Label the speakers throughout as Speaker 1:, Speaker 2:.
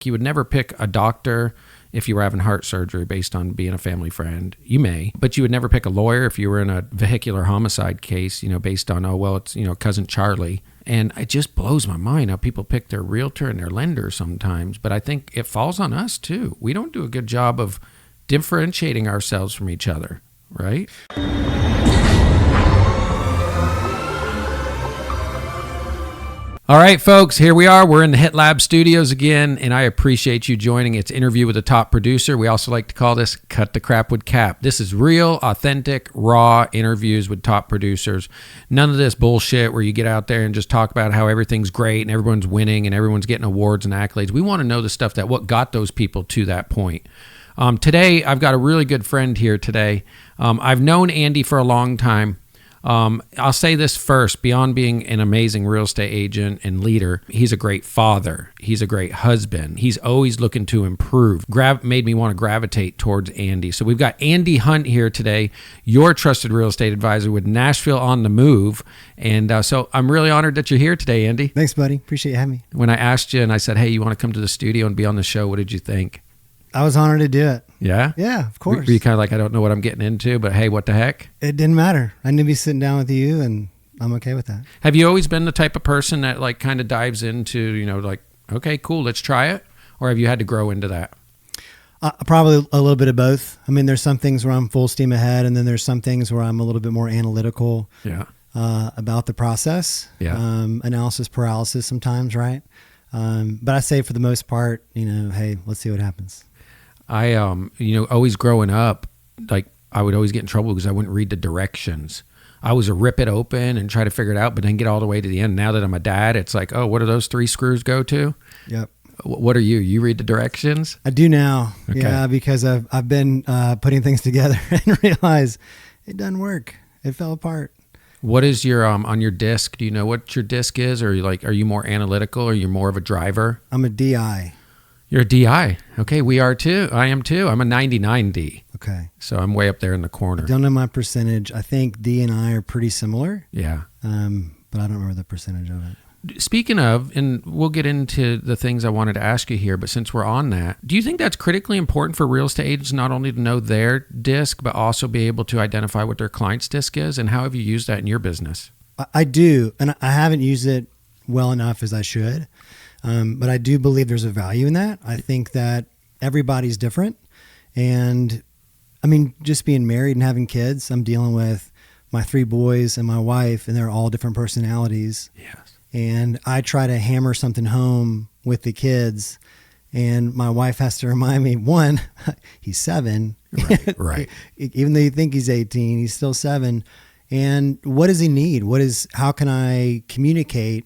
Speaker 1: You would never pick a doctor if you were having heart surgery based on being a family friend. You may, but you would never pick a lawyer if you were in a vehicular homicide case, based on, it's, cousin Charlie. And it just blows my mind how people pick their realtor and their lender sometimes. But I think it falls on us too. We don't do a good job of differentiating ourselves from each other, right? All right, folks, here we are. We're in the Hit Lab studios again, and I appreciate you joining. It's Interview with a Top Producer. We also like to call this Cut the Crap with Cap. This is real, authentic, raw interviews with top producers. None of this bullshit where you get out there and just talk about how everything's great and everyone's winning and everyone's getting awards and accolades. We want to know the stuff what got those people to that point. Today, I've got a really good friend here today. I've known Andy for a long time. I'll say this first, beyond being an amazing real estate agent and leader, he's a great father. He's a great husband. He's always looking to improve. Made me want to gravitate towards Andy. So we've got Andy Hunt here today, your trusted real estate advisor with Nashville on the Move. And so I'm really honored that you're here today, Andy.
Speaker 2: Thanks, buddy. Appreciate you having me.
Speaker 1: When I asked you and I said, hey, you want to come to the studio and be on the show, what did you think?
Speaker 2: I was honored to do it.
Speaker 1: Yeah?
Speaker 2: Yeah, of course.
Speaker 1: Were you kind of like, I don't know what I'm getting into, but hey, what the heck?
Speaker 2: It didn't matter. I knew to be sitting down with you, and I'm okay with that.
Speaker 1: Have you always been the type of person that like kind of dives into, okay, cool, let's try it? Or have you had to grow into that?
Speaker 2: Probably a little bit of both. I mean, there's some things where I'm full steam ahead, and then there's some things where I'm a little bit more analytical about the process. Yeah. Analysis paralysis sometimes, right? But I say for the most part, hey, let's see what happens.
Speaker 1: I, always growing up, like I would always get in trouble because I wouldn't read the directions. I was a rip it open and try to figure it out, but then get all the way to the end. Now that I'm a dad, it's like, oh, what do those 3 screws go to?
Speaker 2: Yep.
Speaker 1: What are you? You read the directions?
Speaker 2: I do now. Okay. Yeah, because I've been putting things together and realized it doesn't work. It fell apart.
Speaker 1: What is your on your disc? Do you know what your disc is, or are you more analytical, or you're more of a driver?
Speaker 2: I'm a DI.
Speaker 1: You're a DI. Okay, we are too. I am too. I'm a 99D.
Speaker 2: Okay.
Speaker 1: So I'm way up there in the corner.
Speaker 2: I don't know my percentage. I think D and I are pretty similar.
Speaker 1: Yeah.
Speaker 2: But I don't remember the percentage of it.
Speaker 1: Speaking of, and we'll get into the things I wanted to ask you here, but since we're on that, do you think that's critically important for real estate agents not only to know their disc, but also be able to identify what their client's disc is? And how have you used that in your business?
Speaker 2: I do, and I haven't used it well enough as I should. But I do believe there's a value in that. I think that everybody's different. And I mean, just being married and having kids, I'm dealing with my 3 boys and my wife, and they're all different personalities.
Speaker 1: Yes.
Speaker 2: And I try to hammer something home with the kids, and my wife has to remind me, one, he's 7.
Speaker 1: Right.
Speaker 2: Even though you think he's 18, he's still 7. And what does he need? How can I communicate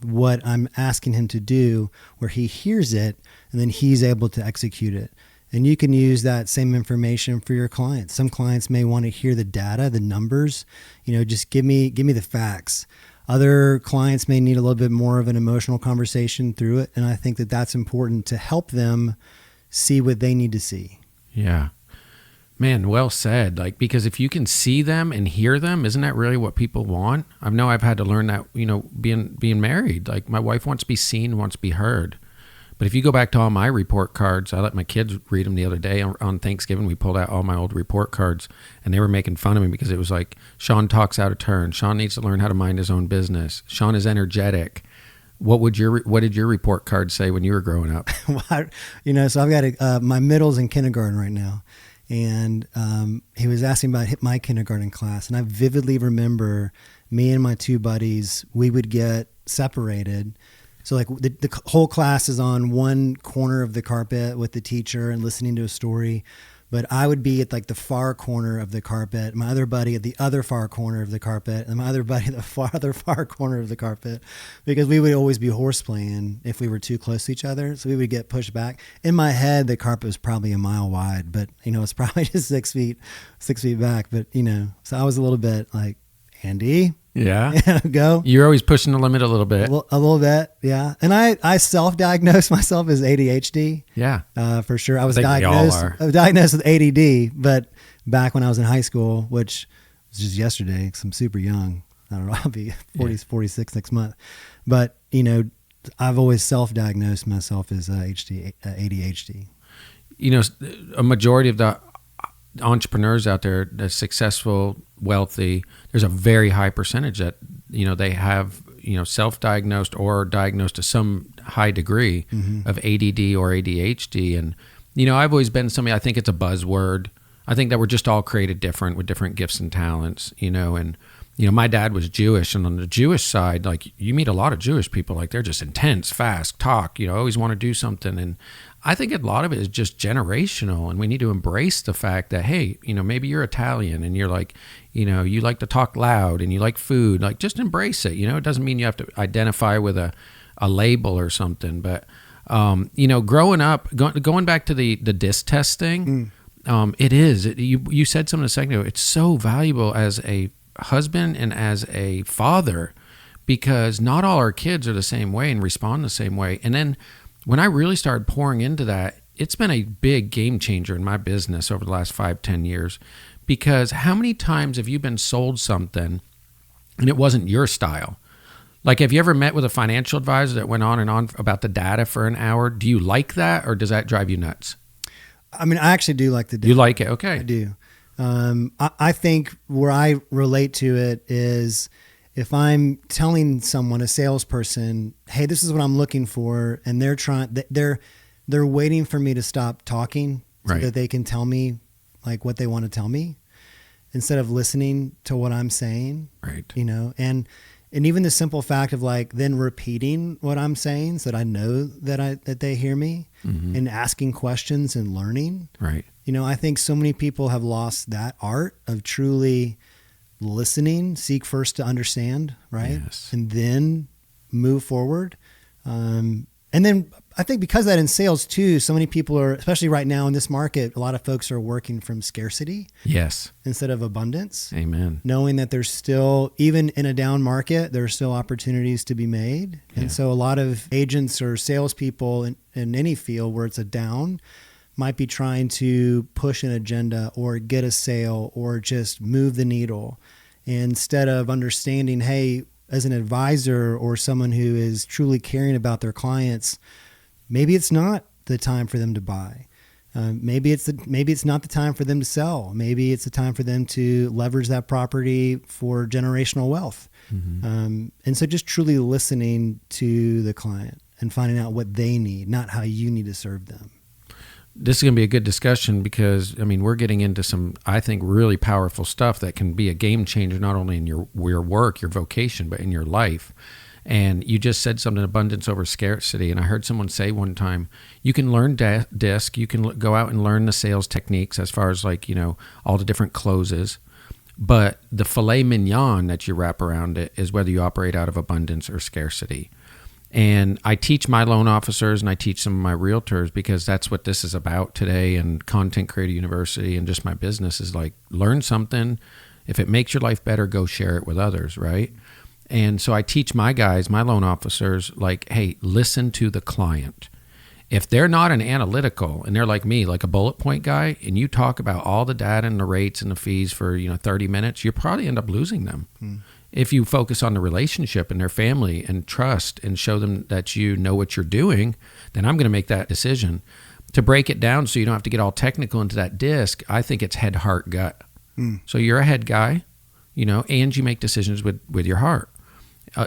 Speaker 2: what I'm asking him to do where he hears it and then he's able to execute it? And you can use that same information for your clients. Some clients may want to hear the data, the numbers, just give me the facts. Other clients may need a little bit more of an emotional conversation through it. And I think that that's important to help them see what they need to see.
Speaker 1: Yeah. Man, well said. Because if you can see them and hear them, isn't that really what people want? I know I've had to learn that, being married. My wife wants to be seen, wants to be heard. But if you go back to all my report cards, I let my kids read them the other day on Thanksgiving. We pulled out all my old report cards, and they were making fun of me because it was like, Sean talks out of turn. Sean needs to learn how to mind his own business. Sean is energetic. What did your report card say when you were growing up?
Speaker 2: So I've got my middle's in kindergarten right now. And he was asking about my kindergarten class. And I vividly remember me and my 2 buddies, we would get separated. So the whole class is on one corner of the carpet with the teacher and listening to a story. But I would be at the far corner of the carpet, my other buddy at the other far corner of the carpet, and my other buddy at the other far corner of the carpet, because we would always be horseplaying if we were too close to each other. So we would get pushed back. In my head, the carpet was probably a mile wide, but it's probably just 6 feet back. But so I was a little bit like, Andy,
Speaker 1: yeah,
Speaker 2: go.
Speaker 1: You're always pushing the limit a little bit.
Speaker 2: A little bit, yeah. And I self-diagnosed myself as ADHD.
Speaker 1: Yeah,
Speaker 2: for sure. I was
Speaker 1: diagnosed
Speaker 2: with ADD, but back when I was in high school, which was just yesterday, because I'm super young. I don't know, I'll be 46 next month. But I've always self-diagnosed myself as ADHD.
Speaker 1: You know, a majority of the entrepreneurs out there, the successful, wealthy, there's a very high percentage that, you know, they have, you know, self-diagnosed or diagnosed to some high degree of ADD or ADHD. And, you know, I've always been somebody, I think it's a buzzword. I think that we're just all created different with different gifts and talents, you know, and, you know, my dad was Jewish, and on the Jewish side, like, you meet a lot of Jewish people, like, they're just intense, fast, talk, you know, always want to do something. And I think a lot of it is just generational, and we need to embrace the fact that, hey, you know, maybe you're Italian and you're like, you know, you like to talk loud and you like food, like, just embrace it. You know, it doesn't mean you have to identify with a label or something. But, you know, growing up, going back to the DISC testing, you said something a second ago, it's so valuable as a husband and as a father, because not all our kids are the same way and respond the same way. And then when I really started pouring into that, it's been a big game changer in my business over the last 5-10 years, because how many times have you been sold something and it wasn't your style? Like, have you ever met with a financial advisor that went on and on about the data for an hour? Do you like that, or does that drive you nuts?
Speaker 2: I mean, I actually do like the data.
Speaker 1: You like it? Okay.
Speaker 2: I do. I think where I relate to it is if I'm telling someone, a salesperson, hey, this is what I'm looking for, and they're waiting for me to stop talking so that they can tell me like what they want to tell me instead of listening to what I'm saying.
Speaker 1: Right.
Speaker 2: You know, and even the simple fact of like then repeating what I'm saying so that I know that they hear me, and asking questions and learning.
Speaker 1: Right.
Speaker 2: You know, I think so many people have lost that art of truly listening, seek first to understand, right?
Speaker 1: Yes.
Speaker 2: And then move forward. And then I think because of that in sales too, so many people are, especially right now in this market, a lot of folks are working from scarcity.
Speaker 1: Yes.
Speaker 2: Instead of abundance.
Speaker 1: Amen.
Speaker 2: Knowing that there's still, even in a down market, there are still opportunities to be made. Yeah. And so a lot of agents or salespeople in any field where it's a down might be trying to push an agenda or get a sale or just move the needle instead of understanding, hey, as an advisor or someone who is truly caring about their clients, maybe it's not the time for them to buy. Maybe it's not the time for them to sell. Maybe it's the time for them to leverage that property for generational wealth. And so just truly listening to the client and finding out what they need, not how you need to serve them.
Speaker 1: This is going to be a good discussion because, I mean, we're getting into some, I think, really powerful stuff that can be a game changer, not only in your work, your vocation, but in your life. And you just said something, abundance over scarcity. And I heard someone say one time, you can learn DISC, you can go out and learn the sales techniques as far as like, you know, all the different closes. But the filet mignon that you wrap around it is whether you operate out of abundance or scarcity. And I teach my loan officers and I teach some of my realtors because that's what this is about today. And Content Creator University and just my business is like, learn something. If it makes your life better, go share it with others, right? And so I teach my guys, my loan officers, like, hey, listen to the client. If they're not an analytical and they're like me, like a bullet point guy, and you talk about all the data and the rates and the fees for, 30 minutes, you probably end up losing them. If you focus on the relationship and their family and trust and show them that you know what you're doing, then I'm going to make that decision. To break it down so you don't have to get all technical into that DISC, I think it's head, heart, gut. So you're a head guy, and you make decisions with your heart.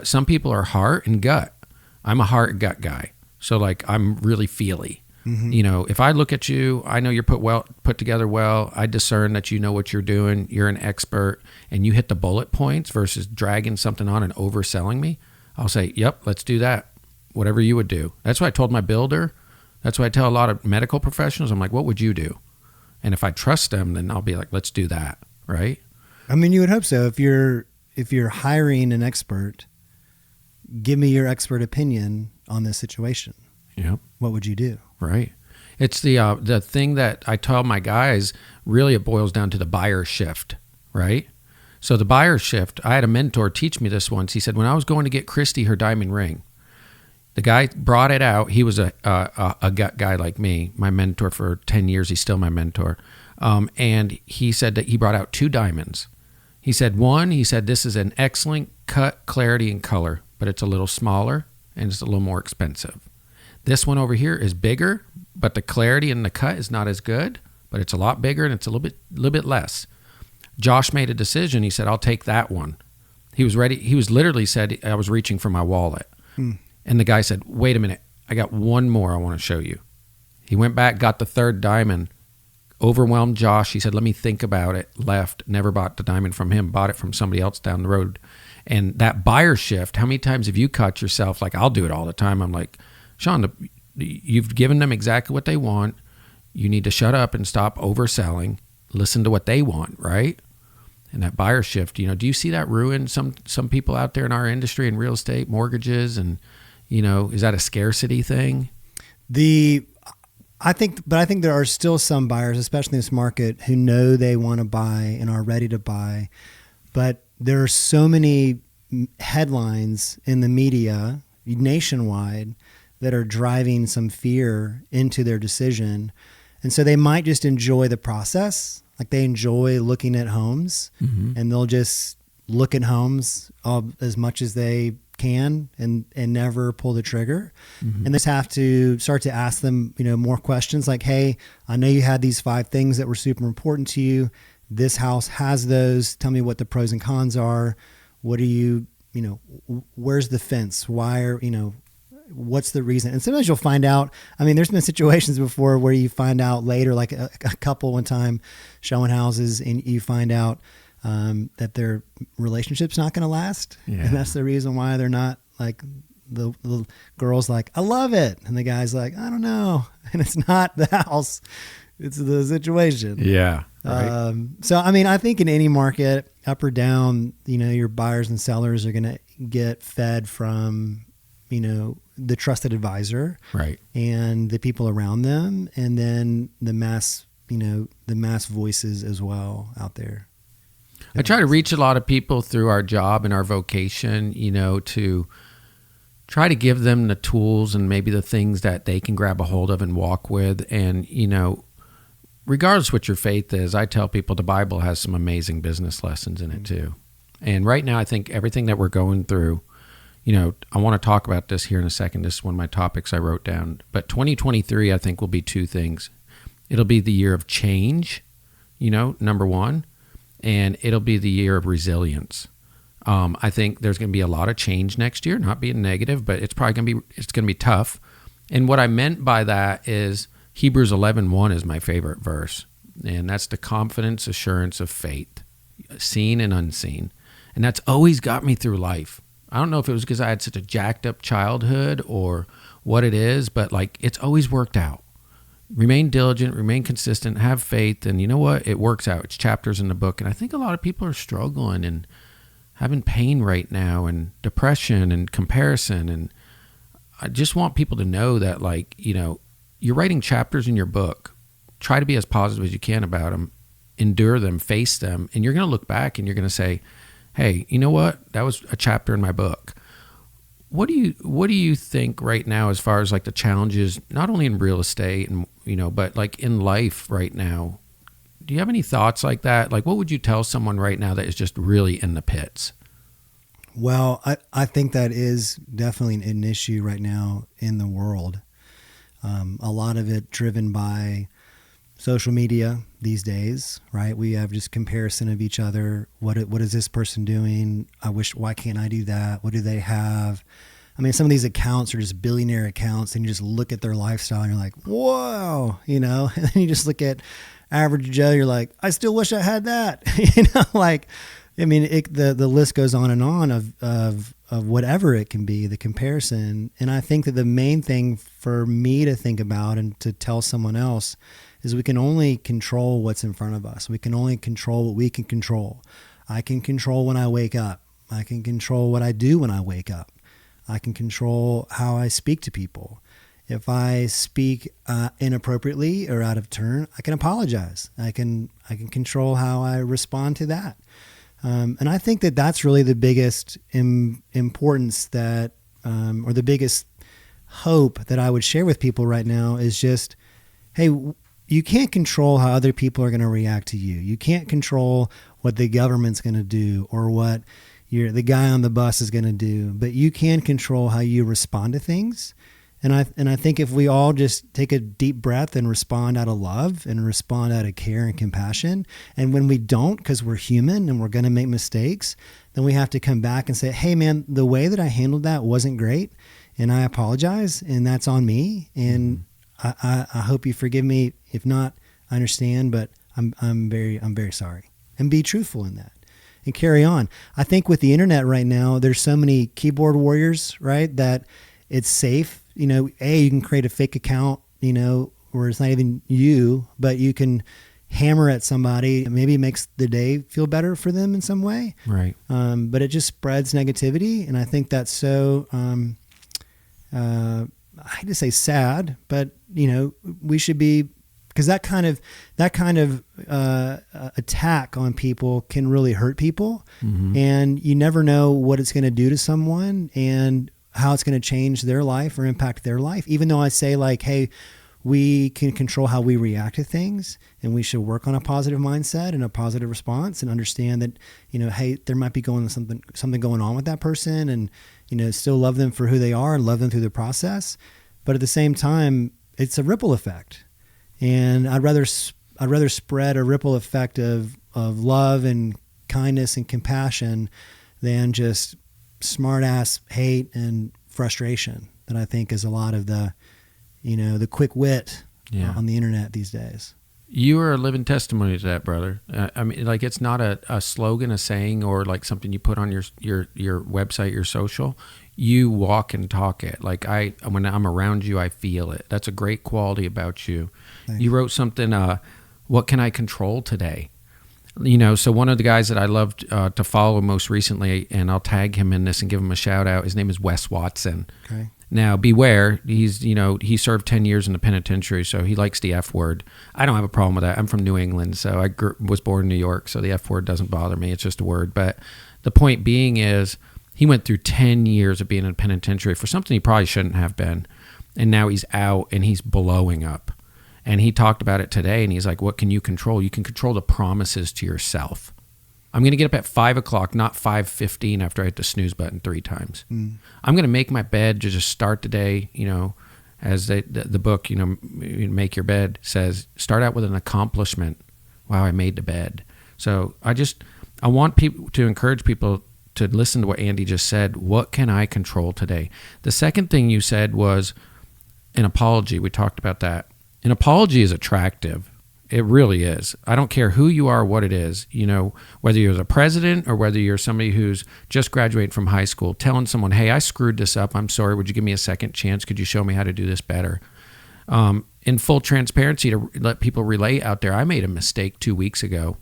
Speaker 1: Some people are heart and gut. I'm a heart gut guy. So like I'm really feely. If I look at you, I know you're put together well. I discern that you know what you're doing. You're an expert, and you hit the bullet points versus dragging something on and overselling me. I'll say, yep, let's do that. Whatever you would do. That's what I told my builder. That's what I tell a lot of medical professionals. I'm like, what would you do? And if I trust them, then I'll be like, let's do that. Right?
Speaker 2: I mean, you would hope so. If you're hiring an expert, give me your expert opinion on this situation.
Speaker 1: Yep.
Speaker 2: What would you do?
Speaker 1: Right. It's the thing that I tell my guys, really it boils down to the buyer shift, right? So the buyer shift, I had a mentor teach me this once. He said, when I was going to get Christy her diamond ring, the guy brought it out. He was a gut guy like me, my mentor for 10 years. He's still my mentor. And he said that he brought out 2 diamonds. He said, this is an excellent cut, clarity, and color, but it's a little smaller and it's a little more expensive. This one over here is bigger, but the clarity in the cut is not as good, but it's a lot bigger and it's a little bit less. Josh made a decision. He said, I'll take that one. He was ready. He was literally said, I was reaching for my wallet. And the guy said, wait a minute. I got one more I want to show you. He went back, got the third diamond, overwhelmed Josh. He said, let me think about it. Left, never bought the diamond from him, bought it from somebody else down the road. And that buyer shift, how many times have you caught yourself? Like, I'll do it all the time. I'm like, Sean, you've given them exactly what they want. You need to shut up and stop overselling. Listen to what they want, right? And that buyer shift, do you see that ruin some people out there in our industry in real estate, mortgages, and, is that a scarcity thing?
Speaker 2: I think there are still some buyers, especially in this market, who know they want to buy and are ready to buy. But there are so many headlines in the media nationwide that are driving some fear into their decision. And so they might just enjoy the process. Like, they enjoy looking at homes, and they'll just look at homes as much as they can and never pull the trigger. And they just have to start to ask them, more questions like, hey, I know you had these 5 things that were super important to you. This house has those. Tell me what the pros and cons are. What are you, where's the fence? Why are, what's the reason? And sometimes you'll find out, there's been situations before where you find out later, like a couple one time showing houses, and you find out that their relationship's not going to last. Yeah. And that's the reason why they're not, like, the girl's like, I love it. And the guy's like, I don't know. And it's not the house, it's the situation.
Speaker 1: Yeah. Right.
Speaker 2: So, I think in any market, up or down, your buyers and sellers are going to get fed from, the trusted advisor,
Speaker 1: right,
Speaker 2: and the people around them, and then the mass voices as well out there.
Speaker 1: I try to reach a lot of people through our job and our vocation, to try to give them the tools and maybe the things that they can grab a hold of and walk with. And, regardless what your faith is, I tell people the Bible has some amazing business lessons in it too. And right now, I think everything that we're going through, I want to talk about this here in a second. This is one of my topics I wrote down. But 2023, I think, will be 2 things. It'll be the year of change, number one, and it'll be the year of resilience. I think there's going to be a lot of change next year, not being negative, but it's probably going to be tough. And what I meant by that is Hebrews 11:1 is my favorite verse, and that's the confidence, assurance of faith, seen and unseen. And that's always got me through life. I don't know if it was because I had such a jacked up childhood or what it is, but it's always worked out. Remain diligent, remain consistent, have faith, and you know what? It works out. It's chapters in the book. And I think a lot of people are struggling and having pain right now, and depression and comparison. And I just want people to know that, you're writing chapters in your book. Try to be as positive as you can about them, endure them, face them, and you're going to look back and you're going to say, hey, you know what? That was a chapter in my book. What do you think right now as far as the challenges, not only in real estate and but in life right now? Do you have any thoughts like that? What would you tell someone right now that is just really in the pits?
Speaker 2: Well, I think that is definitely an issue right now in the world. A lot of it driven by social media these days, right? We have just comparison of each other. What is this person doing? Why can't I do that? What do they have? Some of these accounts are just billionaire accounts, and you just look at their lifestyle and you're like, whoa, and then you just look at average Joe, you're like, I still wish I had that. The list goes on and on of whatever it can be, the comparison. And I think that the main thing for me to think about and to tell someone else is we can only control what's in front of us. We can only control what we can control. I can control when I wake up. I can control what I do when I wake up. I can control how I speak to people. If I speak inappropriately or out of turn, I can apologize. I can control how I respond to that. And I think that that's really the biggest importance that, or the biggest hope that I would share with people right now is just, hey, you can't control how other people are going to react to you. You can't control what the government's going to do or what, the guy on the bus is going to do, but you can control how you respond to things. And I think if we all just take a deep breath and respond out of love and respond out of care and compassion, and when we don't, because we're human and we're going to make mistakes, then we have to come back and say, hey man, the way that I handled that wasn't great, and I apologize, and that's on me, and I hope you forgive me. If not, I understand, but I'm very sorry, and be truthful in that and carry on. I think with the internet right now, there's so many keyboard warriors, right, that it's safe. You know, you can create a fake account, you know, where it's not even you, but you can hammer at somebody. Maybe it makes the day feel better for them in some way.
Speaker 1: Right.
Speaker 2: But it just spreads negativity. And I think that's so, I hate to say sad, but, you know, we should be, because that kind of attack on people can really hurt people. Mm-hmm. And you never know what it's going to do to someone, and how it's going to change their life or impact their life. Even though I say like, hey, we can control how we react to things, and we should work on a positive mindset and a positive response, and understand that, you know, hey, there might be something going on with that person, and, you know, still love them for who they are and love them through the process. But at the same time, it's a ripple effect. And I'd rather spread a ripple effect of love and kindness and compassion than just smart ass hate and frustration that I think is a lot of the, you know, the quick wit on the internet these days.
Speaker 1: You are a living testimony to that, brother. I mean, like, it's not a slogan, a saying, or like something you put on your website, your social. You walk and talk it. Like, when I'm around you, I feel it. That's a great quality about you.
Speaker 2: Thanks.
Speaker 1: You wrote something, what can I control today? You know, so one of the guys that I loved to follow most recently, and I'll tag him in this and give him a shout out, his name is Wes Watson. Okay. Now, beware, he served 10 years in the penitentiary, so he likes the F word. I don't have a problem with that. I'm from New England, so I was born in New York, so the F word doesn't bother me. It's just a word. But the point being is, he went through 10 years of being in a penitentiary for something he probably shouldn't have been, and now he's out, and he's blowing up. And he talked about it today, and he's like, what can you control? You can control the promises to yourself. I'm going to get up at 5 o'clock, not 5:15 after I hit the snooze button 3 times. I'm going to make my bed to just start the day, you know, as the book, you know, Make Your Bed says, start out with an accomplishment. Wow, I made the bed. So I want people to encourage people to listen to what Andy just said. What can I control today? The second thing you said was an apology. We talked about that. An apology is attractive. It really is. I don't care who you are, what it is. You know, whether you're the president or whether you're somebody who's just graduated from high school, telling someone, hey, I screwed this up. I'm sorry. Would you give me a second chance? Could you show me how to do this better? In full transparency, to let people relate out there, I made a mistake 2 weeks ago.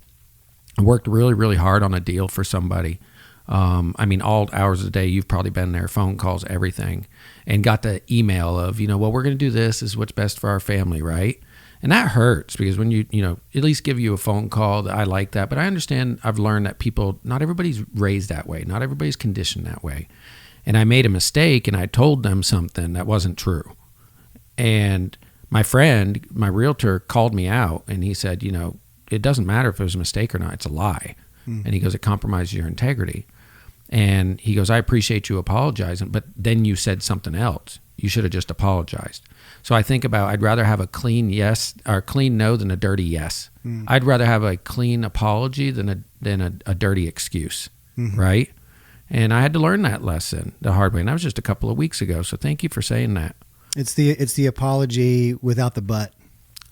Speaker 1: I worked really, really hard on a deal for somebody. I mean, all hours of the day, you've probably been there, phone calls, everything, and got the email of, you know, well, we're going to do this is what's best for our family, right? And that hurts, because when you know, at least give you a phone call, I like that. But I understand, I've learned that not everybody's raised that way. Not everybody's conditioned that way. And I made a mistake, and I told them something that wasn't true. And my friend, my realtor, called me out, and he said, you know, it doesn't matter if it was a mistake or not. It's a lie. And he goes, it compromises your integrity. And he goes, I appreciate you apologizing, but then you said something else. You should have just apologized. So I think about, I'd rather have a clean yes or clean no than a dirty yes. I'd rather have a clean apology than a dirty excuse, right? And I had to learn that lesson the hard way. And that was just a couple of weeks ago. So thank you for saying that.
Speaker 2: It's the apology without the but.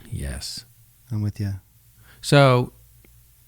Speaker 1: Yes.
Speaker 2: I'm with you.
Speaker 1: So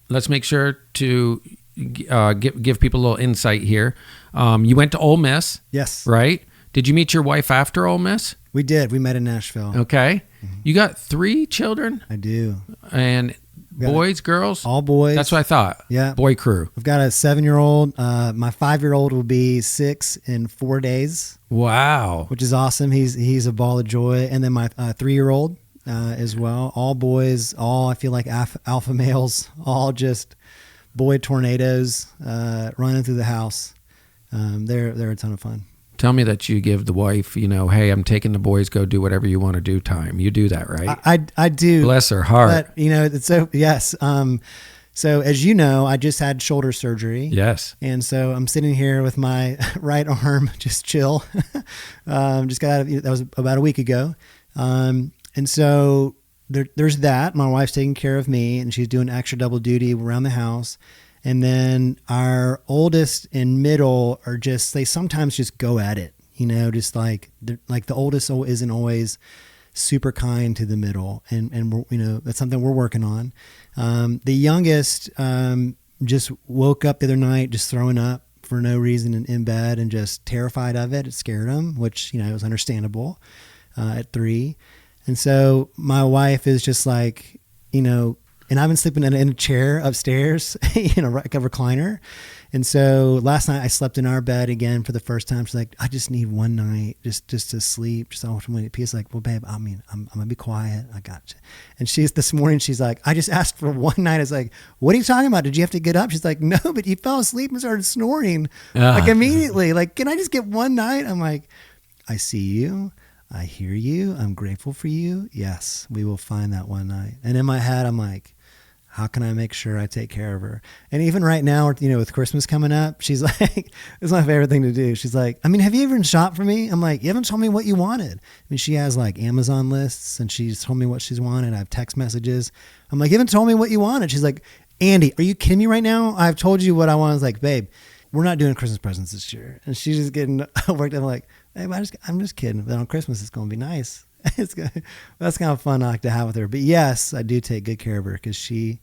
Speaker 1: let's make sure to give people a little insight here. You went to Ole Miss.
Speaker 2: Yes.
Speaker 1: Right? Did you meet your wife after Ole Miss?
Speaker 2: We did. We met in Nashville.
Speaker 1: Okay. You got 3 children?
Speaker 2: I do.
Speaker 1: And boys, girls?
Speaker 2: All boys.
Speaker 1: That's what I thought.
Speaker 2: Yeah.
Speaker 1: Boy crew.
Speaker 2: I've got a 7-year-old. My 5-year-old will be 6 in 4 days.
Speaker 1: Wow.
Speaker 2: Which is awesome. He's a ball of joy. And then my 3-year-old as well. All boys. All, I feel like, alpha males. All just boy tornadoes running through the house. They're a ton of fun.
Speaker 1: Tell me that you give the wife, you know, hey, I'm taking the boys, go do whatever you want to do time. You do that, right?
Speaker 2: I do.
Speaker 1: Bless her heart.
Speaker 2: But, you know, it's so, yes. So as you know, I just had shoulder surgery.
Speaker 1: Yes.
Speaker 2: And so I'm sitting here with my right arm, just chill. Just got out of, that was about a week ago. And so there's that. My wife's taking care of me, and she's doing extra double duty around the house. And then our oldest and middle are just, they sometimes just go at it, just like the oldest isn't always super kind to the middle. And we're, that's something we're working on. The youngest just woke up the other night just throwing up for no reason in bed and just terrified of it. It scared him, which, was understandable at 3. And so my wife is just like, and I've been sleeping in a chair upstairs, like a recliner. And so last night I slept in our bed again for the first time. She's like, I just need one night just to sleep. Just I want to peace. Like, well, babe, I'm gonna be quiet. I got you. And this morning she's like, I just asked for one night. I was like, what are you talking about? Did you have to get up? She's like, no, but you fell asleep and started snoring like immediately. Like, can I just get one night? I'm like, I see you. I hear you. I'm grateful for you. Yes, we will find that one night. And in my head, I'm like, how can I make sure I take care of her? And even right now, with Christmas coming up, she's like, it's my favorite thing to do. She's like, have you even shopped for me? I'm like, you haven't told me what you wanted. She has like Amazon lists, and she's told me what she's wanted. I have text messages. I'm like, you haven't told me what you wanted. She's like, Andy, are you kidding me right now? I've told you what I want. I was like, babe, we're not doing Christmas presents this year. And she's just getting worked up. I'm like, hey, I'm just kidding. But on Christmas, it's going to be nice. That's kind of fun to have with her. But yes, I do take good care of her because she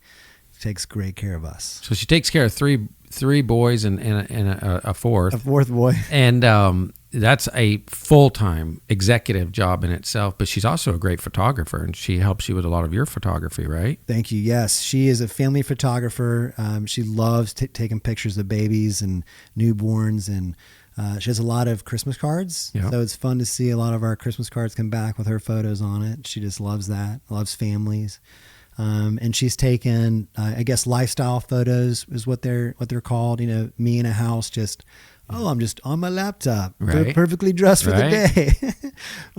Speaker 2: takes great care of us.
Speaker 1: So she takes care of three boys and a fourth.
Speaker 2: A fourth boy.
Speaker 1: And that's a full-time executive job in itself. But she's also a great photographer, and she helps you with a lot of your photography, right?
Speaker 2: Thank you. Yes, she is a family photographer. She loves taking pictures of babies and newborns, and she has a lot of Christmas cards. Yep. So it's fun to see a lot of our Christmas cards come back with her photos on it. She just loves that, loves families. And she's taken, I guess, lifestyle photos is what they're called. Me in a house, I'm just on my laptop,
Speaker 1: right.
Speaker 2: Perfectly dressed for the day.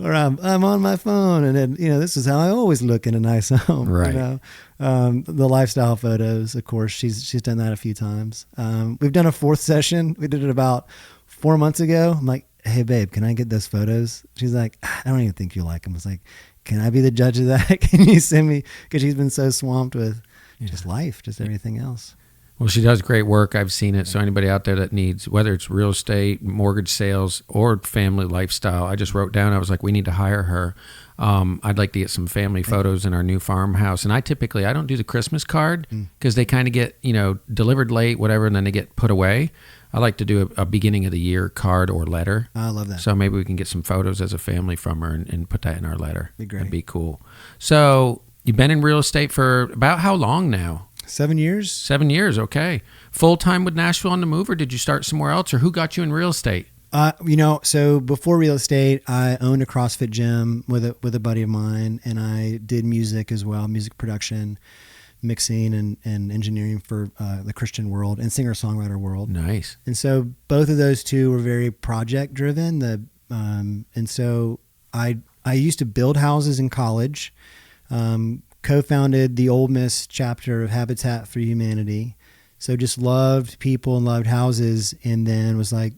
Speaker 2: Or I'm on my phone, and then, this is how I always look in a nice home.
Speaker 1: Right.
Speaker 2: The lifestyle photos, of course, she's done that a few times. We've done a 4th session. We did it about 4 months ago. I'm like, hey, babe, can I get those photos? She's like, I don't even think you like them. I was like, can I be the judge of that? Can you send me? Because she's been so swamped with just life, just everything else.
Speaker 1: Well, she does great work. I've seen it. So anybody out there that needs, whether it's real estate, mortgage sales, or family lifestyle, I just wrote down, I was like, we need to hire her. I'd like to get some family photos in our new farmhouse. And I don't do the Christmas card because they kind of get, delivered late, whatever, and then they get put away. I like to do a beginning of the year card or letter.
Speaker 2: I love that.
Speaker 1: So maybe we can get some photos as a family from her and put that in our letter.
Speaker 2: Be great.
Speaker 1: That'd be cool. So you've been in real estate for about how long now?
Speaker 2: 7 years.
Speaker 1: 7 years, okay. Full-time with Nashville on the Move, or did you start somewhere else, or who got you in real estate?
Speaker 2: So before real estate, I owned a CrossFit gym with a buddy of mine, and I did music as well, music production, mixing and engineering for the Christian world and singer-songwriter world.
Speaker 1: Nice.
Speaker 2: And so both of those two were very project-driven. And so I used to build houses in college, co-founded the Ole Miss chapter of Habitat for Humanity. So just loved people and loved houses, and then was like,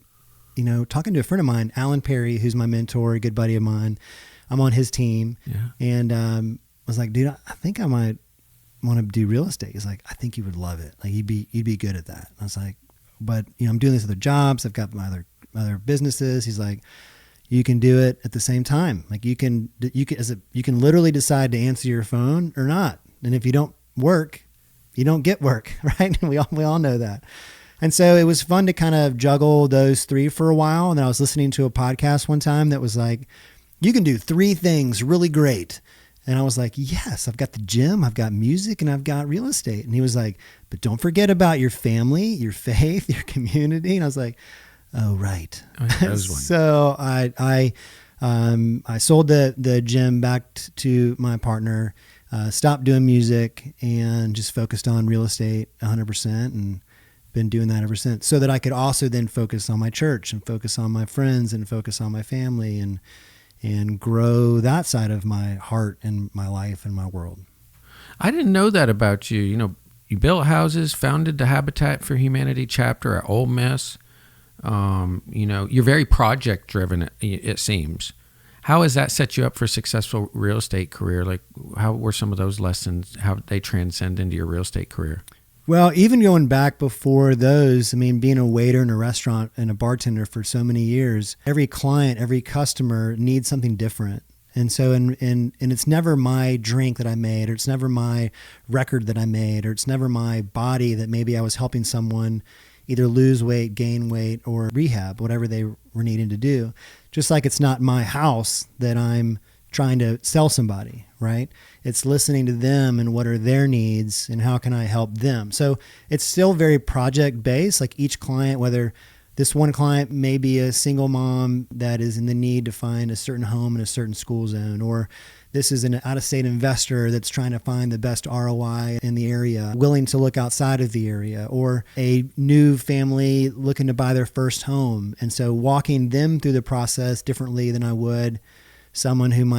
Speaker 2: talking to a friend of mine, Alan Perry, who's my mentor, a good buddy of mine. I'm on his team. Yeah. And was like, dude, I think I might want to do real estate. He's like, I think you would love it. Like you'd be good at that. And I was like, but I'm doing these other jobs. I've got my other businesses. He's like, you can do it at the same time. Like you can literally decide to answer your phone or not. And if you don't work, you don't get work, right? And we all know that. And so it was fun to kind of juggle those three for a while. And then I was listening to a podcast one time that was like, you can do 3 things really great. And I was like, yes, I've got the gym, I've got music, and I've got real estate. And he was like, but don't forget about your family, your faith, your community. And I was like, oh, right. That was one. So I sold the gym back to my partner, stopped doing music, and just focused on real estate 100%, and been doing that ever since, so that I could also then focus on my church and focus on my friends and focus on my family and grow that side of my heart and my life and my world.
Speaker 1: I didn't know that about you. you built houses, founded the Habitat for Humanity chapter at Ole Miss. You're very project driven, it seems. How has that set you up for a successful real estate career? Like, how were some of those lessons, how they transcend into your real estate career?
Speaker 2: Well, even going back before those, I mean, being a waiter in a restaurant and a bartender for so many years, every client, every customer needs something different. And so, and it's never my drink that I made, or it's never my record that I made, or it's never my body that maybe I was helping someone either lose weight, gain weight, or rehab, whatever they were needing to do. Just like it's not my house that I'm trying to sell somebody, right? It's listening to them and what are their needs and how can I help them. So it's still very project based, like each client, whether this one client may be a single mom that is in the need to find a certain home in a certain school zone, or this is an out-of-state investor that's trying to find the best ROI in the area, willing to look outside of the area, or a new family looking to buy their first home. And so walking them through the process differently than I would someone who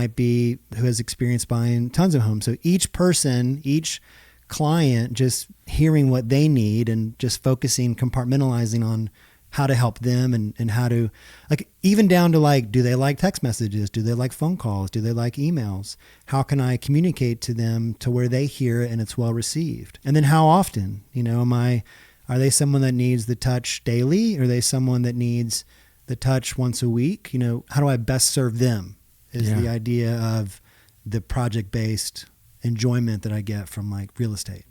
Speaker 2: has experience buying tons of homes. So each person, each client, just hearing what they need and just focusing, compartmentalizing on how to help them and how to, like, even down to like, do they like text messages? Do they like phone calls? Do they like emails? How can I communicate to them to where they hear it and it's well received? And then how often, are they someone that needs the touch daily? Or are they someone that needs the touch once a week? How do I best serve them is the idea of the project-based enjoyment that I get from like real estate.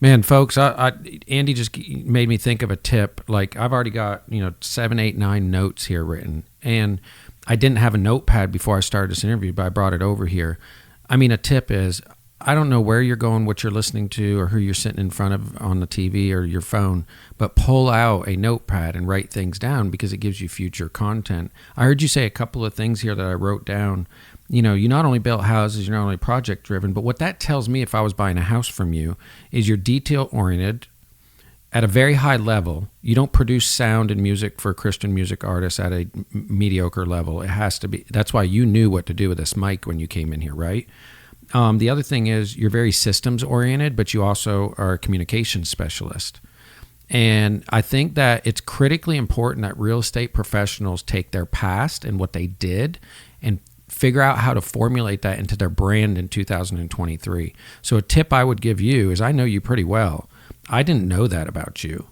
Speaker 1: Man, folks, Andy just made me think of a tip. Like, I've already got, 7, 8, 9 notes here written. And I didn't have a notepad before I started this interview, but I brought it over here. I mean, a tip is, I don't know where you're going, what you're listening to, or who you're sitting in front of on the TV or your phone, but pull out a notepad and write things down because it gives you future content. I heard you say a couple of things here that I wrote down. You not only built houses, you're not only project driven, but what that tells me if I was buying a house from you is you're detail oriented at a very high level. You don't produce sound and music for Christian music artists at a mediocre level. It has to be. That's why you knew what to do with this mic when you came in here, right? The other thing is you're very systems oriented, but you also are a communications specialist. And I think that it's critically important that real estate professionals take their past and what they did and figure out how to formulate that into their brand in 2023. So a tip I would give you is, I know you pretty well. I didn't know that about you.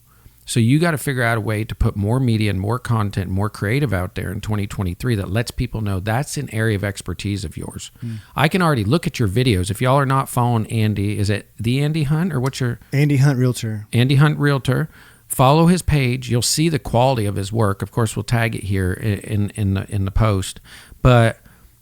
Speaker 1: So you got to figure out a way to put more media and more content, more creative out there in 2023 that lets people know that's an area of expertise of yours. I can already look at your videos. If y'all are not following Andy, is it the Andy Hunt or what's your?
Speaker 2: Andy Hunt Realtor.
Speaker 1: Andy Hunt Realtor. Follow his page. You'll see the quality of his work. Of course, we'll tag it here in the post. But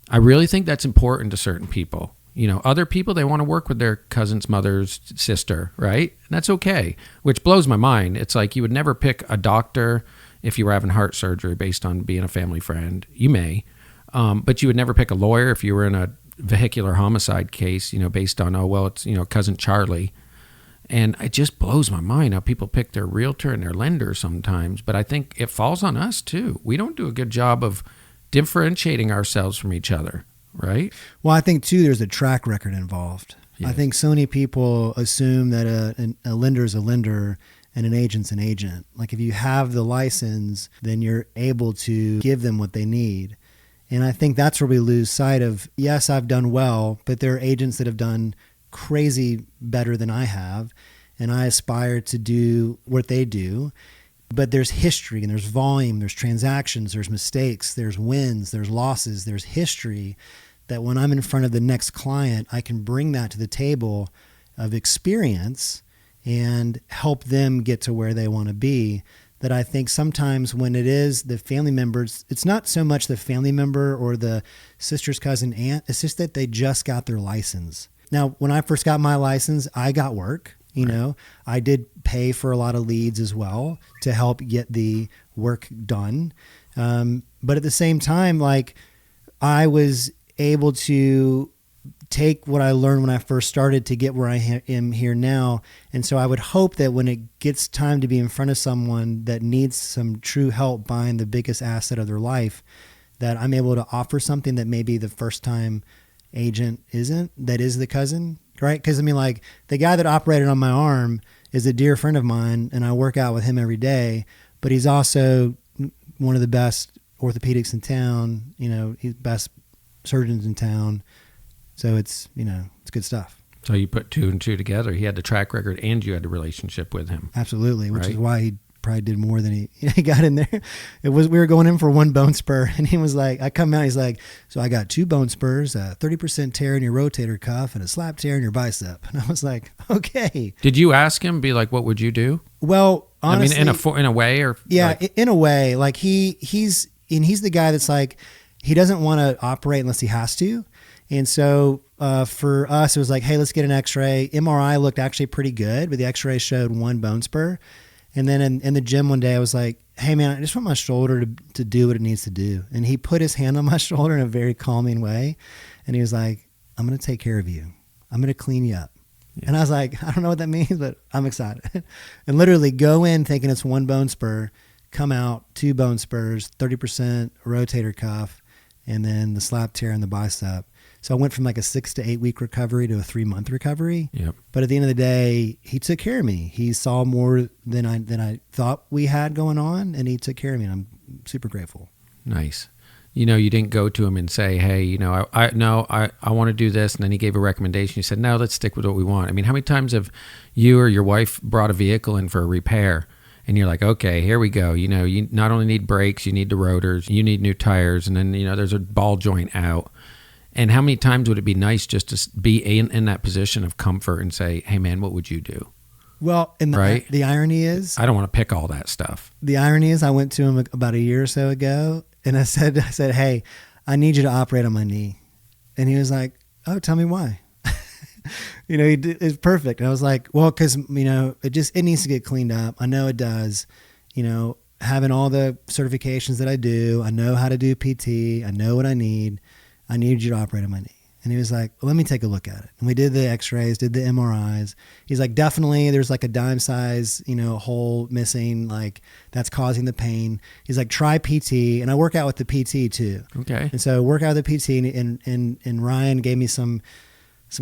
Speaker 1: I really think that's important to certain people. Other people, they want to work with their cousin's mother's sister, right? And that's okay, which blows my mind. It's like you would never pick a doctor if you were having heart surgery based on being a family friend. You may, but you would never pick a lawyer if you were in a vehicular homicide case, based on, it's, cousin Charlie. And it just blows my mind how people pick their realtor and their lender sometimes. But I think it falls on us too. We don't do a good job of differentiating ourselves from each other, right?
Speaker 2: Well, I think too, there's a track record involved. Yes. I think so many people assume that a lender is a lender and an agent's an agent. Like, if you have the license, then you're able to give them what they need. And I think that's where we lose sight of, yes, I've done well, but there are agents that have done crazy better than I have, and I aspire to do what they do. But there's history and there's volume, there's transactions, there's mistakes, there's wins, there's losses, there's history that when I'm in front of the next client, I can bring that to the table of experience and help them get to where they want to be. That I think sometimes when it is the family members, it's not so much the family member or the sister's cousin, aunt, it's just that they just got their license. Now, when I first got my license, I got work. I did pay for a lot of leads as well to help get the work done. But at the same time, like, I was able to take what I learned when I first started to get where I am here now. And so I would hope that when it gets time to be in front of someone that needs some true help buying the biggest asset of their life, that I'm able to offer something that maybe the first time agent isn't, that is the cousin, right? Because I mean, like the guy that operated on my arm is a dear friend of mine, and I work out with him every day. But he's also one of the best orthopedics in town. You know, he's best surgeons in town. So it's it's good stuff.
Speaker 1: So you put 2 and 2 together. He had the track record, and you had the relationship with him.
Speaker 2: Absolutely, which is why he probably did more than he got in there. We were going in for 1 bone spur, and he was like, I come out, he's like, so I got 2 bone spurs, a 30% tear in your rotator cuff, and a slap tear in your bicep. And I was like, okay.
Speaker 1: Did you ask him, be like, what would you do?
Speaker 2: Well, honestly,
Speaker 1: I mean, in a way, or
Speaker 2: yeah, in a way, like he's the guy that's like, he doesn't want to operate unless he has to. And so for us, it was like, hey, let's get an x-ray. MRI looked actually pretty good, but the x-ray showed 1 bone spur. And then in the gym one day, I was like, hey, man, I just want my shoulder to do what it needs to do. And he put his hand on my shoulder in a very calming way. And he was like, I'm going to take care of you. I'm going to clean you up. Yeah. And I was like, I don't know what that means, but I'm excited. And literally go in thinking it's 1 bone spur, come out 2 bone spurs, 30% rotator cuff, and then the slap tear in the bicep. So I went from like a 6 to 8 week recovery to a 3-month recovery.
Speaker 1: Yep.
Speaker 2: But at the end of the day, he took care of me. He saw more than I thought we had going on, and he took care of me. And I'm super grateful.
Speaker 1: Nice. You know, you didn't go to him and say, hey, you know, I want to do this. And then he gave a recommendation. You said, no, let's stick with what we want. I mean, how many times have you or your wife brought a vehicle in for a repair? And you're like, okay, here we go. You know, you not only need brakes, you need the rotors, you need new tires, and then, you know, there's a ball joint out. And how many times would it be nice just to be in that position of comfort and say, hey, man, what would you do?
Speaker 2: Well, and the irony is,
Speaker 1: I don't want to pick all that stuff.
Speaker 2: The irony is I went to him about a year or so ago, and I said, hey, I need you to operate on my knee. And he was like, oh, tell me why. You know, it's perfect. And I was like, well, because, you know, it needs to get cleaned up. I know it does. You know, having all the certifications that I do, I know how to do PT. I know what I need. I need you to operate on my knee. And he was like, well, let me take a look at it. And we did the x-rays, did the MRIs. He's like, definitely there's like a dime size, you know, hole missing, like that's causing the pain. He's like, try PT. And I work out with the PT too.
Speaker 1: Okay.
Speaker 2: And so work out with the PT, and Ryan gave me some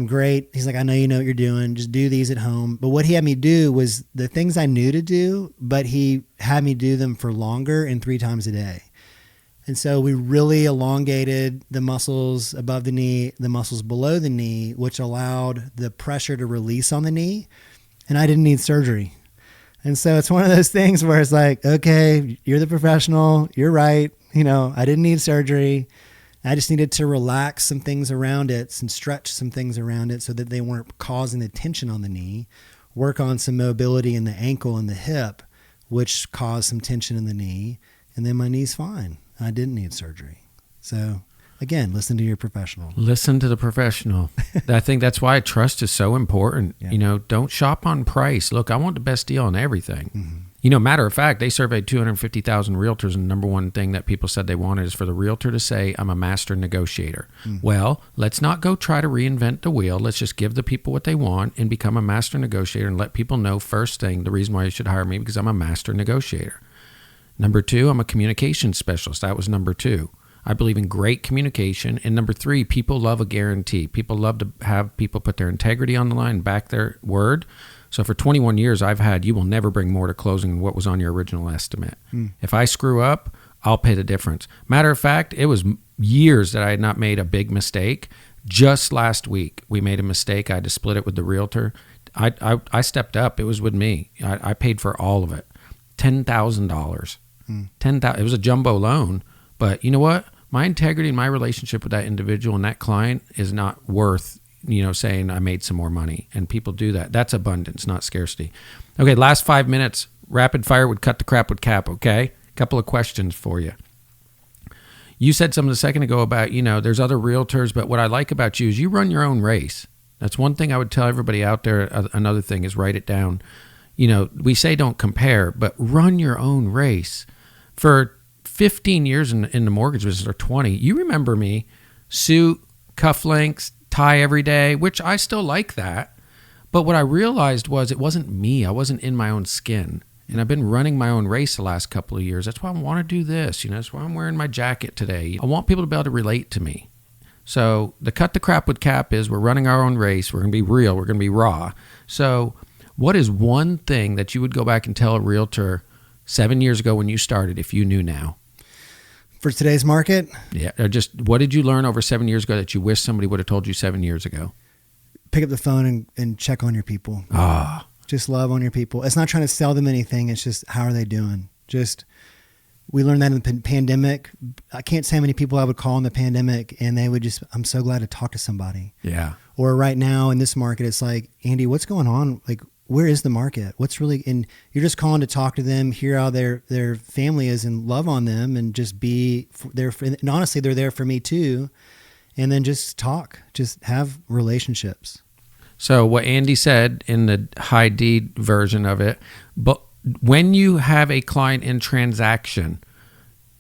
Speaker 2: great, he's like, I know you know what you're doing. Just do these at home. But what he had me do was the things I knew to do, but he had me do them for longer and 3 times a day. And so we really elongated the muscles above the knee, the muscles below the knee, which allowed the pressure to release on the knee. And I didn't need surgery. And so it's one of those things where it's like, okay, you're the professional. You're right. You know, I didn't need surgery. I just needed to relax some things around it and stretch some things around it so that they weren't causing the tension on the knee, work on some mobility in the ankle and the hip, which caused some tension in the knee. And then my knee's fine. I didn't need surgery. So again, listen to your professional.
Speaker 1: Listen to the professional. I think that's why trust is so important.
Speaker 2: Yeah.
Speaker 1: You know, don't shop on price. Look, I want the best deal on everything.
Speaker 2: Mm-hmm.
Speaker 1: You know, matter of fact, they surveyed 250,000 realtors, and the number one thing that people said they wanted is for the realtor to say, I'm a master negotiator. Mm-hmm. Well, let's not go try to reinvent the wheel. Let's just give the people what they want and become a master negotiator and let people know first thing, the reason why you should hire me, because I'm a master negotiator. Number 2, I'm a communication specialist. That was number 2. I believe in great communication. And number 3, people love a guarantee. People love to have people put their integrity on the line and back their word. So for 21 years, I've had, you will never bring more to closing than what was on your original estimate. If I screw up, I'll pay the difference. Matter of fact, it was years that I had not made a big mistake. Just last week, we made a mistake. I had to split it with the realtor. I stepped up. It was with me. I paid for all of it. $10,000. It was a jumbo loan, but you know what? My integrity and my relationship with that individual and that client is not worth, you know, saying I made some more money. And people do that. That's abundance, not scarcity. Okay, last 5 minutes. Rapid fire would cut the crap with Cap. Okay, couple of questions for you. You said something a second ago about, you know, there's other realtors, but what I like about you is you run your own race. That's one thing I would tell everybody out there. Another thing is write it down. You know, we say don't compare, but run your own race. For 15 years in the mortgage business, or 20, you remember me, suit, cufflinks, tie every day, which I still like that. But what I realized was it wasn't me. I wasn't in my own skin. And I've been running my own race the last couple of years. That's why I want to do this. You know, that's why I'm wearing my jacket today. I want people to be able to relate to me. So the Cut the Crap with Cap is we're running our own race. We're going to be real. We're going to be raw. So what is one thing that you would go back and tell a realtor 7 years ago when you started if you knew now?
Speaker 2: For today's market?
Speaker 1: Yeah. Or just what did you learn over 7 years ago that you wish somebody would have told you 7 years ago?
Speaker 2: Pick up the phone and check on your people. Just love on your people. It's not trying to sell them anything. It's just, how are they doing? We learned that in the pandemic. I can't say how many people I would call in the pandemic and they would just, I'm so glad to talk to somebody.
Speaker 1: Yeah.
Speaker 2: Or right now in this market, it's like, Andy, what's going on? Like, where is the market? What's really, and you're just calling to talk to them, hear how their family is and love on them and just be there. And honestly, they're there for me too. And then just talk, just have relationships.
Speaker 1: So what Andy said in the high D version of it, but when you have a client in transaction,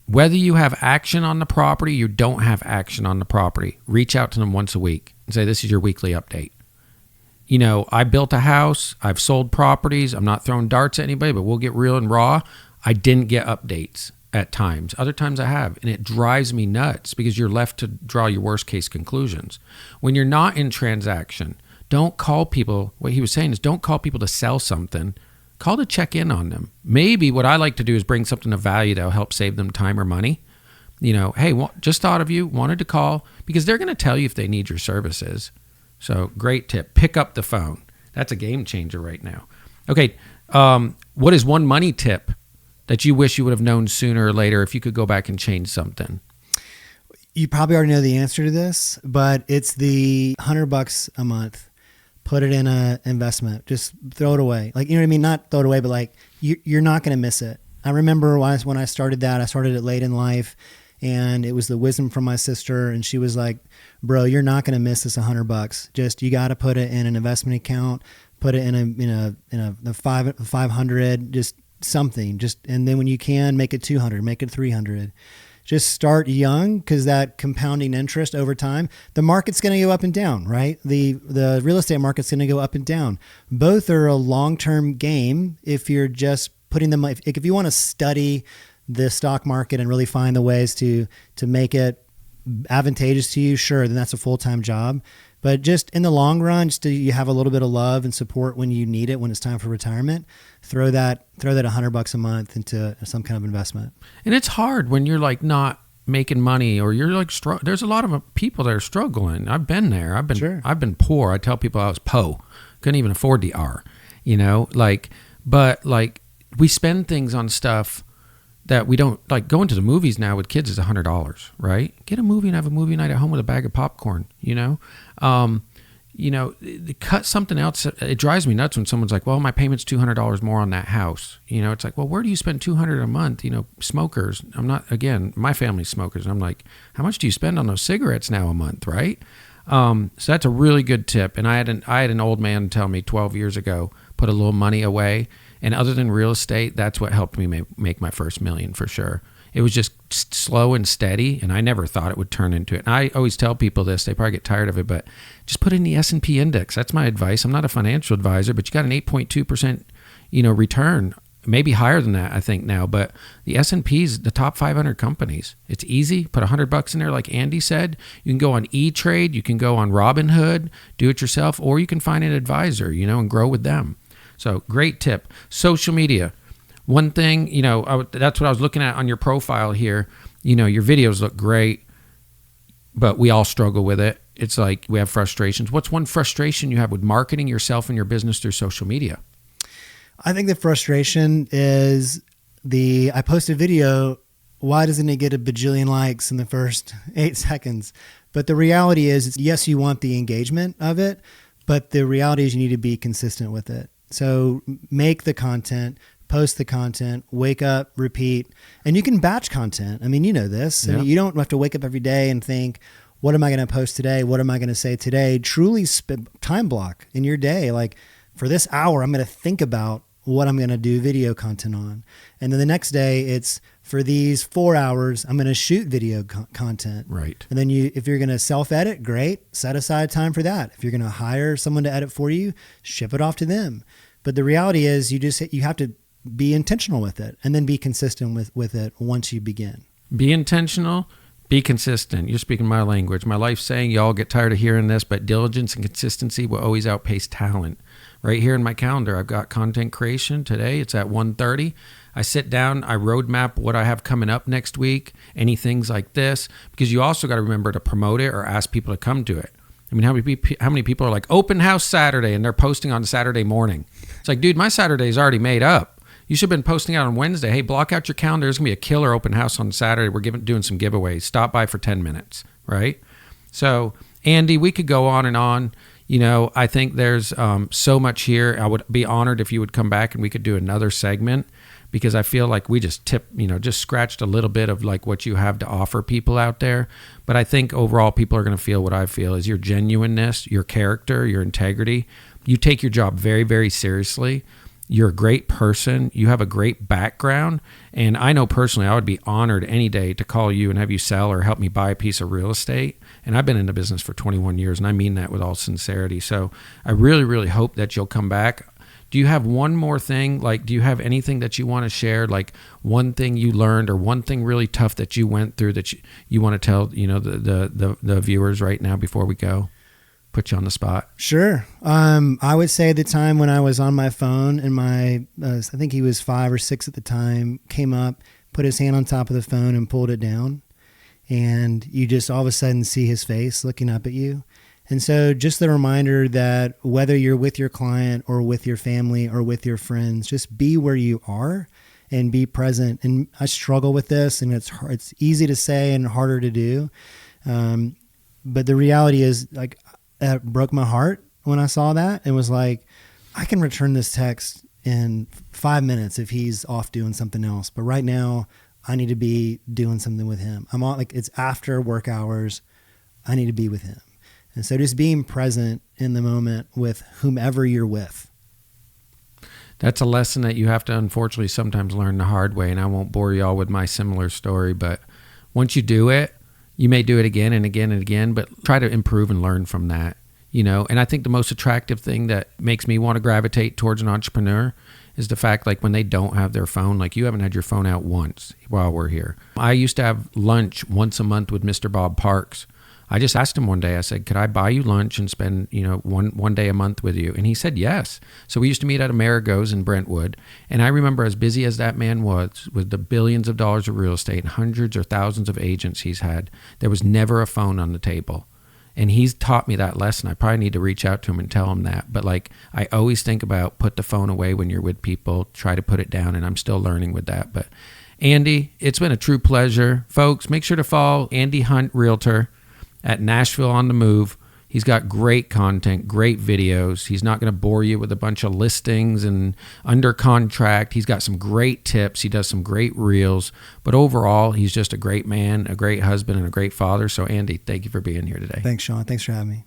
Speaker 1: whether you have action on the property, you don't have action on the property, reach out to them once a week and say, this is your weekly update. You know, I built a house, I've sold properties, I'm not throwing darts at anybody, but we'll get real and raw. I didn't get updates at times. Other times I have, and it drives me nuts because you're left to draw your worst case conclusions. When you're not in transaction, don't call people. What he was saying is don't call people to sell something. Call to check in on them. Maybe what I like to do is bring something of value that will help save them time or money. You know, hey, just thought of you, wanted to call, because they're going to tell you if they need your services. So great tip. Pick up the phone. That's a game changer right now. Okay, what is one money tip that you wish you would have known sooner or later if you could go back and change something?
Speaker 2: You probably already know the answer to this, but it's the $100 a month. Put it in an investment. Just throw it away. Like, you know what I mean? Not throw it away, but like you're not going to miss it. I remember when I started that, I started it late in life, and it was the wisdom from my sister, and she was like, "Bro, you're not going to miss this $100. Just you got to put it in an investment account. Put it in a 500. Just something. And then when you can, make it 200. Make it 300." Just start young, because that compounding interest over time, the market's going to go up and down, right? The real estate market's going to go up and down. Both are a long-term game. If you're just putting them, if you want to study the stock market and really find the ways to make it advantageous to you, sure, then that's a full-time job. But just in the long run, just you have a little bit of love and support when you need it, when it's time for retirement, throw that $100 a month into some kind of investment.
Speaker 1: And it's hard when you're like not making money, or you're like, there's a lot of people that are struggling. I've been there. I've been poor. I tell people I was po, couldn't even afford the R, you know, but we spend things on stuff that we don't like. Going to the movies now with kids is $100, right? Get a movie and have a movie night at home with a bag of popcorn, you know? Cut something else. It drives me nuts when someone's like, well, my payment's $200 more on that house. You know, it's like, well, where do you spend $200 a month? You know, smokers. My family's smokers. I'm like, how much do you spend on those cigarettes now a month, right? So that's a really good tip. And I had an old man tell me 12 years ago, put a little money away. And other than real estate, that's what helped me make my first million for sure. It was just slow and steady, and I never thought it would turn into it. And I always tell people this, they probably get tired of it, but just put in the S&P index. That's my advice. I'm not a financial advisor, but you got an 8.2%, return, maybe higher than that, I think now. But the S&P's the top 500 companies. It's easy. Put $100 in there, like Andy said. You can go on E-Trade, you can go on Robinhood, do it yourself, or you can find an advisor, and grow with them. So great tip. Social media. One thing, that's what I was looking at on your profile here. Your videos look great, but we all struggle with it. It's like we have frustrations. What's one frustration you have with marketing yourself and your business through social media?
Speaker 2: I think the frustration is I post a video. Why doesn't it get a bajillion likes in the first 8 seconds? But the reality is, yes, you want the engagement of it, but the reality is you need to be consistent with it. So make the content, post the content, wake up, repeat, and you can batch content. I mean, you know this.
Speaker 1: Yeah.
Speaker 2: I mean, you don't have to wake up every day and think, what am I going to post today? What am I going to say today? Truly time block in your day. Like, for this hour, I'm going to think about what I'm going to do video content on. And then the next day, it's for these 4 hours, I'm going to shoot video content.
Speaker 1: Right.
Speaker 2: And then if you're going to self-edit, great, set aside time for that. If you're going to hire someone to edit for you, ship it off to them. But the reality is you have to be intentional with it and then be consistent with it once you begin.
Speaker 1: Be intentional, Be consistent. You're speaking my language. My life's saying, y'all get tired of hearing this, but diligence and consistency will always outpace talent. Right here in my calendar, I've got content creation today. It's at 1:30. I sit down, I roadmap what I have coming up next week, any things like this, because you also got to remember to promote it or ask people to come to it. I mean, how many people are like, open house Saturday, and they're posting on Saturday morning? It's like, dude, my Saturday's already made up. You should have been posting out on Wednesday. Hey, block out your calendar. There's going to be a killer open house on Saturday. We're doing some giveaways. Stop by for 10 minutes, right? So, Andy, we could go on and on. You know, I think there's so much here. I would be honored if you would come back and we could do another segment, because I feel like we just just scratched a little bit of like what you have to offer people out there. But I think overall people are going to feel what I feel is your genuineness, your character, your integrity. You take your job very, very seriously. You're a great person. You have a great background. And I know personally, I would be honored any day to call you and have you sell or help me buy a piece of real estate. And I've been in the business for 21 years, and I mean that with all sincerity. So I really, really hope that you'll come back. Do you have one more thing? Like, do you have anything that you want to share? Like one thing you learned or one thing really tough that you went through that you want to tell, the viewers right now before we go? Put you on the spot.
Speaker 2: Sure. I would say the time when I was on my phone and I think he was 5 or 6 at the time, came up, put his hand on top of the phone and pulled it down. And you just all of a sudden see his face looking up at you. And so just the reminder that whether you're with your client or with your family or with your friends, just be where you are and be present. And I struggle with this, and it's easy to say and harder to do. But the reality is, like, that broke my heart when I saw that, and was like, I can return this text in 5 minutes if he's off doing something else. But right now I need to be doing something with him. I'm on, like, it's after work hours. I need to be with him. And so just being present in the moment with whomever you're with.
Speaker 1: That's a lesson that you have to unfortunately sometimes learn the hard way. And I won't bore y'all with my similar story, but once you do it, you may do it again and again and again, but try to improve and learn from that, And I think the most attractive thing that makes me want to gravitate towards an entrepreneur is the fact, like, when they don't have their phone, like you haven't had your phone out once while we're here. I used to have lunch once a month with Mr. Bob Parks. I just asked him one day, I said, could I buy you lunch and spend, one day a month with you? And he said yes. So we used to meet at Amerigo's in Brentwood. And I remember, as busy as that man was with the billions of dollars of real estate and hundreds or thousands of agents he's had, there was never a phone on the table. And he's taught me that lesson. I probably need to reach out to him and tell him that. But like, I always think about put the phone away when you're with people, try to put it down. And I'm still learning with that. But Andy, it's been a true pleasure. Folks, make sure to follow Andy Hunt, Realtor, at Nashville on the Move. He's got great content, great videos. He's not going to bore you with a bunch of listings and under contract. He's got some great tips. He does some great reels. But overall, he's just a great man, a great husband, and a great father. So, Andy, thank you for being here today.
Speaker 2: Thanks, Sean. Thanks for having me.